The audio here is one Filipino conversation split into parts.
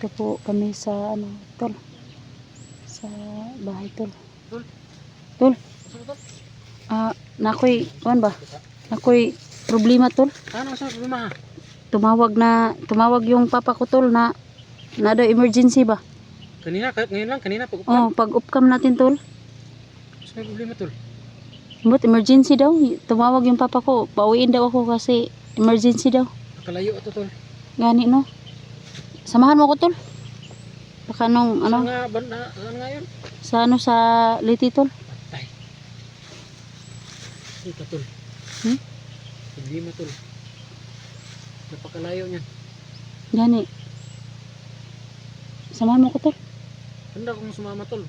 Dito po kami sa ano, tol. Sa bahay, tol. Tol. Tol. Saan tol? Nakoy, kuan ba? Nakoy problema, tol. Ano sa problema? Tumawag yung papa ko, tol, na daw emergency ba? Kanina, ngayon lang, kanina pag-upam. Oh, pag-upcam natin, tol. Saan may problema tol? But emergency daw. Tumawag yung papa ko. Pauwiin daw ako kasi emergency daw. Nakalayo ito tol. Gani, no? Samahan mo ko, tol. Baka nung, ano, Saan nga yun? sa ano, sa Liti, tol. Patay. Ito tol. Problema tol. Napakalayo niyan. Gani. Samahan mo ko, tol. Handa kong sumama tol.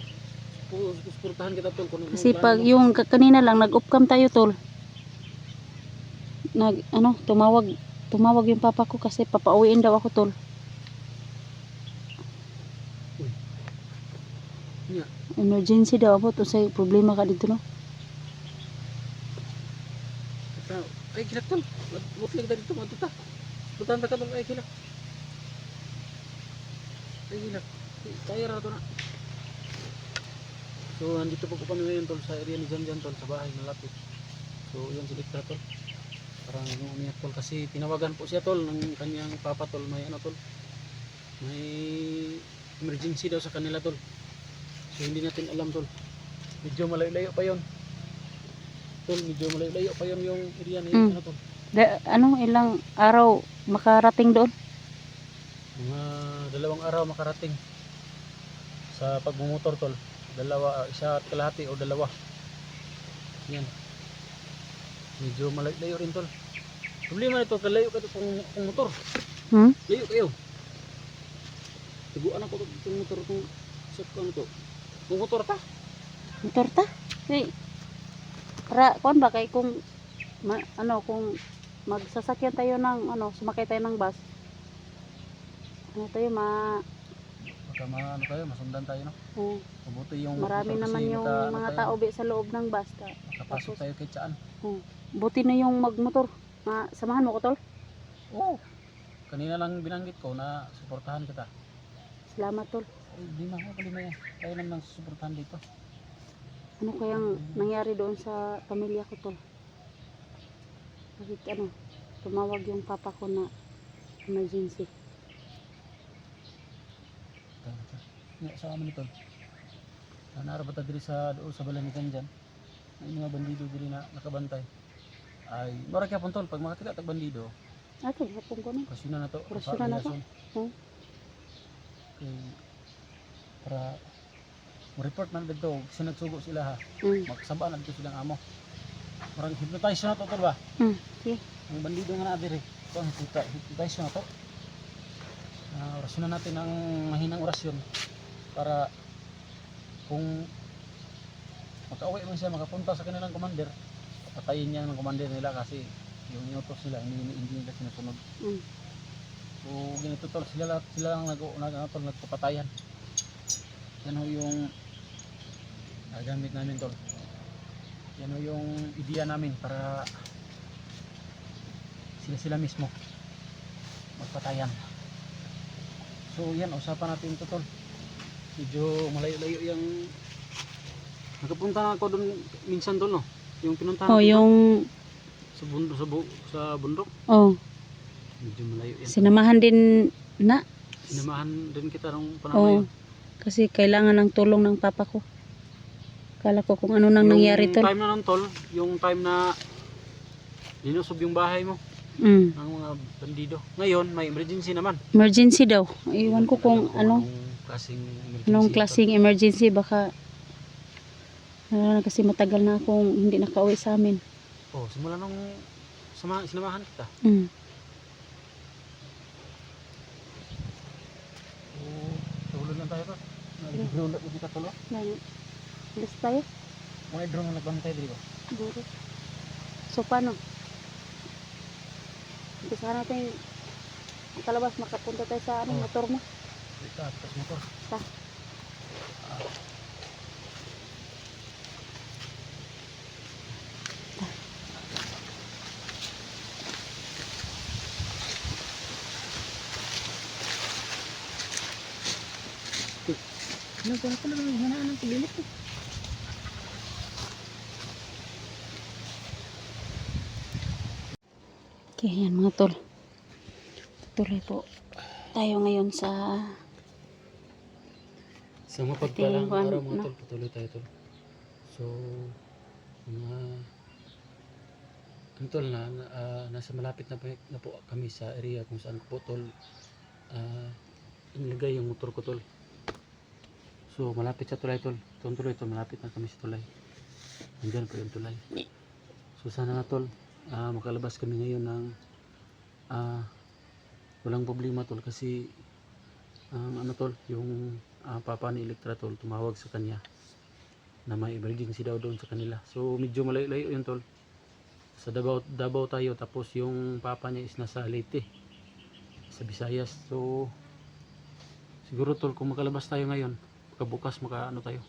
Suportahan kita tol. Kasi pag yung kanina lang, nag-upcam tayo, tol. Tumawag yung papa ko kasi papauwiin daw ako, tol. Yeah. Emergency daw ako, to say problema ka dito, no? Ay kilak tol. Butlig tadi dito matuta. Putan ta ka tol ay kilak. Ay kilak. Kaya ra to na. So andito po kami ngayon tol sa area ni Jan tol sa bahay malapit. So yan si Victor tol. Parang umiyak tol kasi tinawagan po siya tol ng kanyang papa tol, may ano tol. May emergency daw sa kanila tol. So hindi natin alam tol. Medyo malayo-layo pa 'yon. Tol, medyo malayo-layo pa 'yon yung area na yun, ano tol. Ilang araw makarating doon? Mga 2 araw makarating sa pagmumotor tol. Isa at kalahati o 2. Yan. Medyo malayo rin tol. Problema nito, kalayo ka kung motor. Layo kayo. Tiguan ako itong motor kung set ko ano to. Kung motor ta. Motor ta? Hey. Para kuan ba kay kung kung magsasakyan tayo ng sumakay tayo ng bus. Baka ano tayo, masundan tayo no. Mabuti yung marami naman yung mga tao sa loob ng bus ka. Makapasok tayo kay Tsaan. Buti na yung magmotor. Samahan mo ko, tol? Oo. Kanina lang binanggit ko na suportahan kita. Salamat, tol. Hindi na ako kalima yan. Tayo naman susuportahan dito. Ano kayang nangyari doon sa pamilya ko, tol? Bakit tumawag yung papa ko na emergency. Sa amin ito. Naarap diri sa doon sa balanikan dyan. May mga bandido diri na nakabantay. Ay, mura kaya tol, pag makakita tag bandido. Ato, hapon ko na. Kasyon na to. Kasyon na to. Okay. Para mo-report man dito, kasi nagsugo sila ha. Magsaba na dito silang amo. Marang hypnotize na to tol ba? Okay. Ang bandido nga na diri. Ito ang hypnotize na to. Orasyon na natin ang mahinang orasyon para kung makauwi man siya makapunta sa kanilang commander, patayin niya ng commander nila kasi yung inutos nila hindi nila sinusunod. So ganito tol, sila lang nagpapatayan. Yan ho yung gamit namin tol. Yan ho yung ideya namin para sila mismo magpatayan. So yan, usapan natin ito tol. Medyo malayo-layo yung nakapunta ako doon minsan tol no. Yung pinuntahan ko yung sa bundok. Medyo malayo yan. Sinamahan din kita nung panahon yun. Kasi kailangan ng tulong ng papa ko. Kala ko kung ano nang nangyari tol. Yung time na nun tol, yung time na linusob yung bahay mo. Ng mga bandido. Ngayon may emergency naman. Emergency daw. Iwan ko kung anong klaseng emergency. Baka kasi matagal na akong hindi nakauwi sa amin. Simula nung sinamahan kita. Tulog lang tayo to. Nag-drone lang kita tulo. Alis tayo. Mga drone na nagbantay dito. So paano? Umpisa natin kalabas, makapunta tayo sa motor mo. Tapos motor. Wala talaga nanaan ng paglilit ko. Okay, yan mga tol. Tuloy po tayo ngayon sa Sa mapagpalang Tingin ko, araw mga ano? tol, patuloy tayo tol. So, mga ang tol nasa malapit na po kami sa area kung saan po tol inilagay yung motor ko tol. So, malapit sa tulay tol. Itong tulay tol, malapit na kami sa tulay. Nandiyan po yung tulay. So, sana na tol, makalabas kami ngayon ng walang problema tol kasi ano tol, yung papa ni Elektra tol tumawag sa kanya na may emergency daw doon sa kanila. So medyo malayo-layo yun tol. Sa Davao tayo, tapos yung papa niya is nasa Leyte sa Visayas. So siguro tol kung makalabas tayo ngayon, bukas maka ano tayo,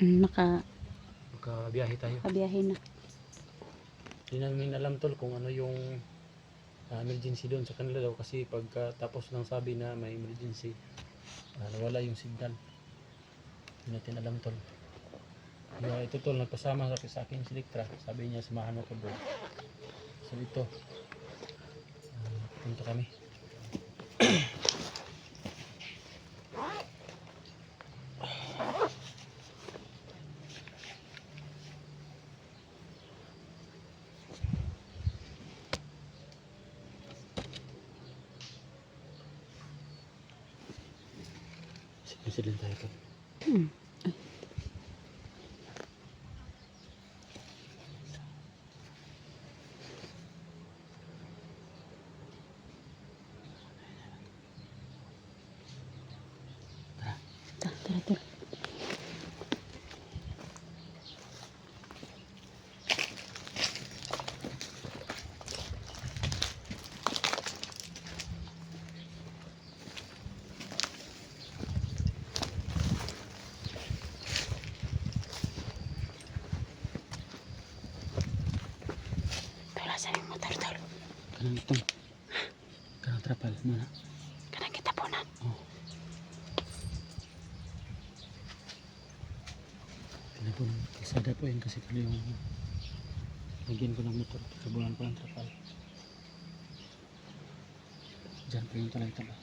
makabiyahe tayo. makabiyahe na. Hindi namin alam tol kung ano yung emergency doon sa kanila daw kasi pagkatapos ng sabi na may emergency, nawala yung signal. Hindi natin alam tol. Kaya ito tol, nagpasama sa akin si Elektra. Sabi niya samahan mo ko doon. So ito, punta kami. Sige tayo tol. Tara tol. Tol, asan yung motor tol? Kanang itong kanang trapal muna. Kanang kita po na. Oh. Tinapon kasada po yun kasi tuloy yung lagyan ko ng motor. Kabulan ko ng trapal. Diyan po yung talay-talay.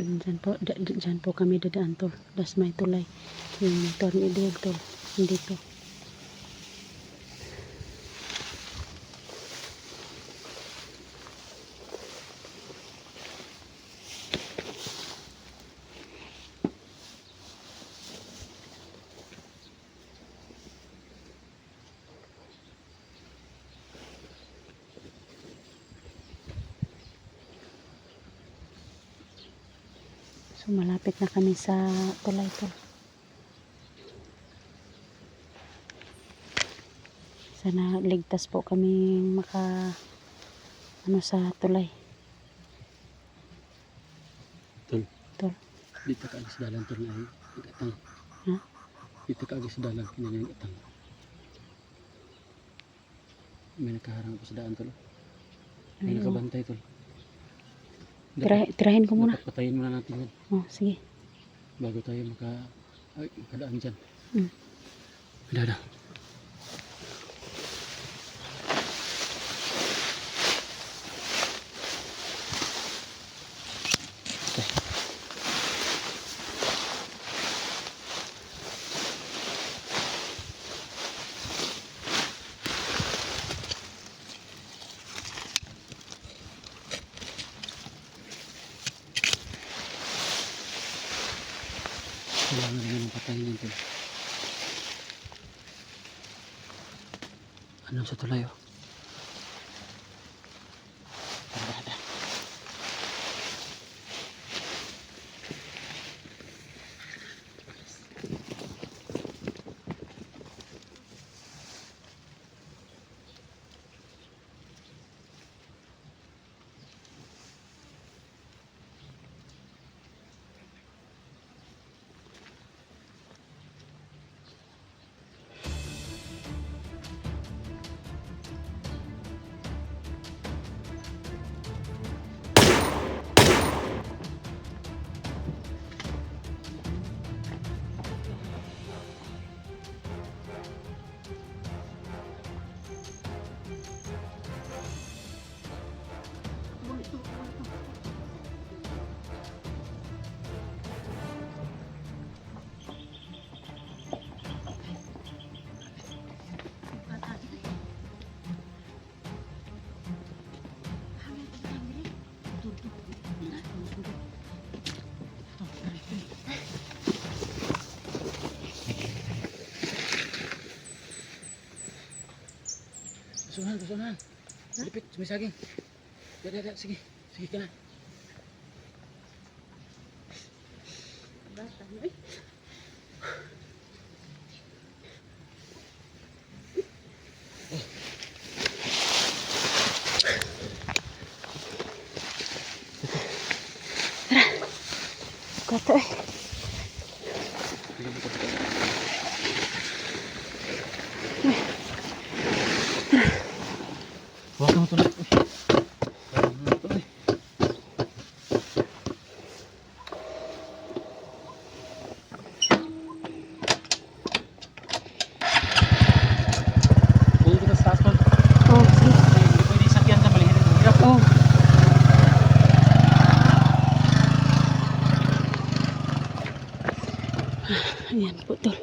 Dyan po kami dadaan tol. Das may tulay. Yung motor ni Diego tol. Dito. So malapit na kami sa tulay tol. Sana ligtas po kami maka ano sa tulay. Tol. Tol. Dito ka sa dalan tol na ay igatang. Ha? Dito ka sa dalan kinanin igatang. May nakaharang po sa daan tol. May Ayun. nakabantay tol. Tirahin ko muna. Dapat patayin muna natin yun Oh, sige. bago tayo makadaan dyan. Mm. Dada. Kailangan naman patayin yun tol. Anong sa tulay oh? Dada. Susunahan, susunahan. Lipit, sumisaging. Dada, sige. Sige ka na. Basta, ay. Tara. Kato eh. Huwag ka matulog. Pwede kita sa taas, tol. Oh, sige. Hindi pwede sakyan sa maliit. Hirap. Oh. Ayan po tol.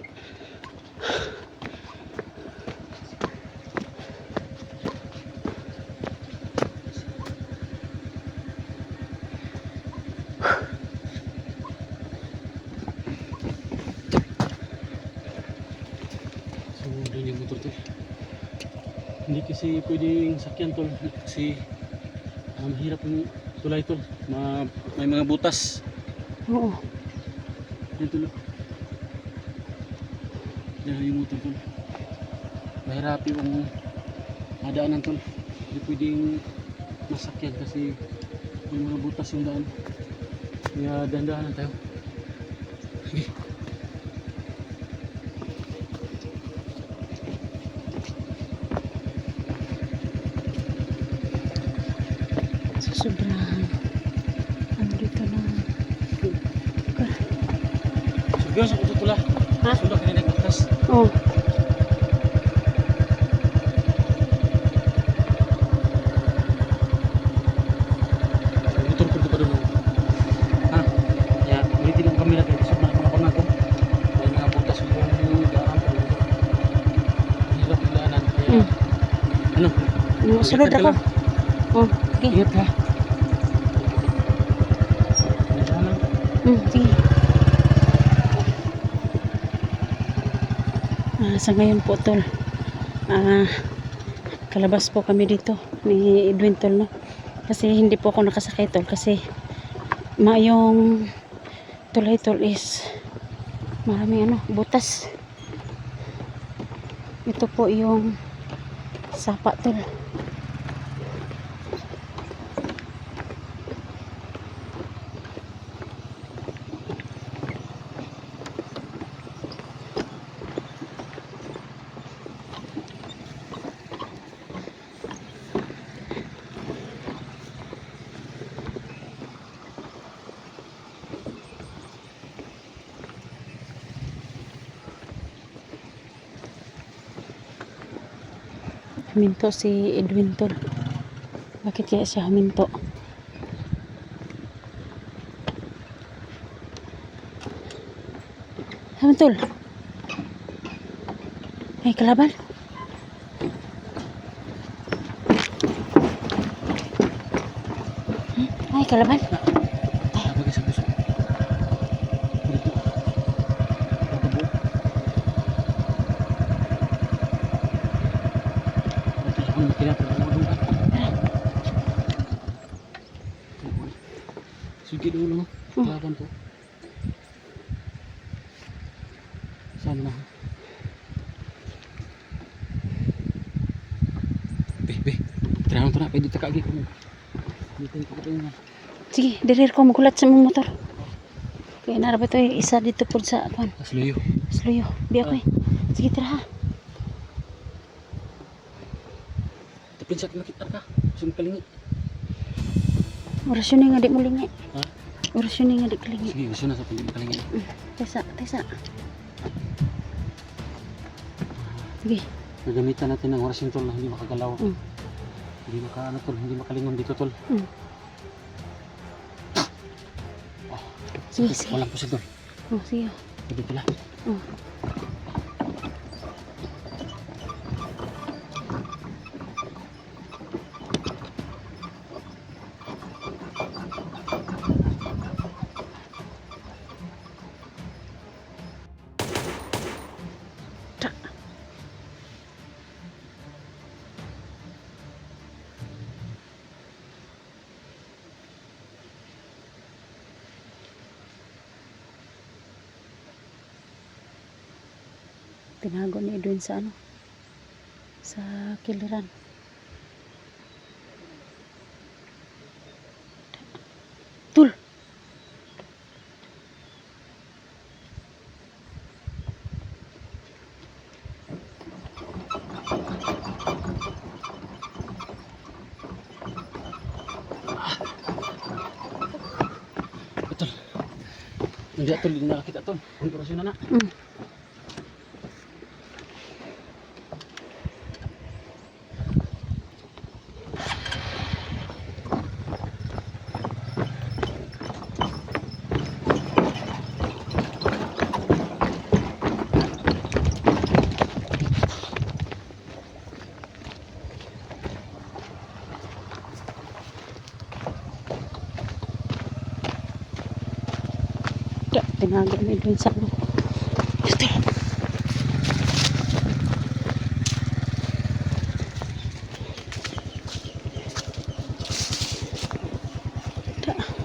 So, doon yung motor tol. Hindi kasi pwedeng sakyan tol. Kasi mahirap yung tulay tol. May mga butas. Oo. Yan tol. Yan yung motor tol. Mahirap yung madaanan tol. Hindi pwedeng masakyan kasi may mga butas yung daan. Kaya dahan-dahanan tayo. Sige. Sa sobrang ano dito na Seryoso ko tula. Ha? Sulak na nagbutas. oh. Motor ko pa doon. Ha? Kaya ulitin ang camera tayo. Gusto na mga ko. May mga butas yung daan. Hirap yung daanan. Kaya ano? Sunod Ingat ka ako. lang. Oh, sige. Ingat ka. May daanan. Sige. Sa ngayon po tol, kalabas po kami dito ni Edwin tol, no? Kasi hindi po ako nakasakay tol kasi yung tulay tol is maraming butas. Ito po yung sapa tol. Huminto si Edwin tol. Bakit kaya siya huminto? Sabi tol. Ay, kalaban. Ay, kalaban. Sabagay sa puso. Dito. Tatabo. Ito sa kong kinapagulong ka. Sige dulu. Kelaban po. Sana. Be. Tirahan to na. Pwede takagi ko mo. Dito ko ito. Sige, dirir ko magulat sa mong motor. Kaya narap ito isa dito po sa akuan. Asluyo. Sluyo. Biya ko eh. Sige, tira ha. Tapi sa makita ka. Sum kalingi. Orasyon nga di mo lingi. Ha? Orasyon nga di kalingi. Sige, gusto na sa kalingi. Tesa. Sige. Nagamitan natin ng orasyon tol na hindi makagalaw. Hindi tol, hindi makalingon dito tol. Sige. Walang pusil tol. Oh, sige. Pwede pala. Oh. Tinago ni Edwin sa ano, sa kiliran. Tul! Betul. Hindi tol, hindi nakakita tol. Ang orasyon na na. Mm. Tinago ni Edwin sa ano. Ito. Ta.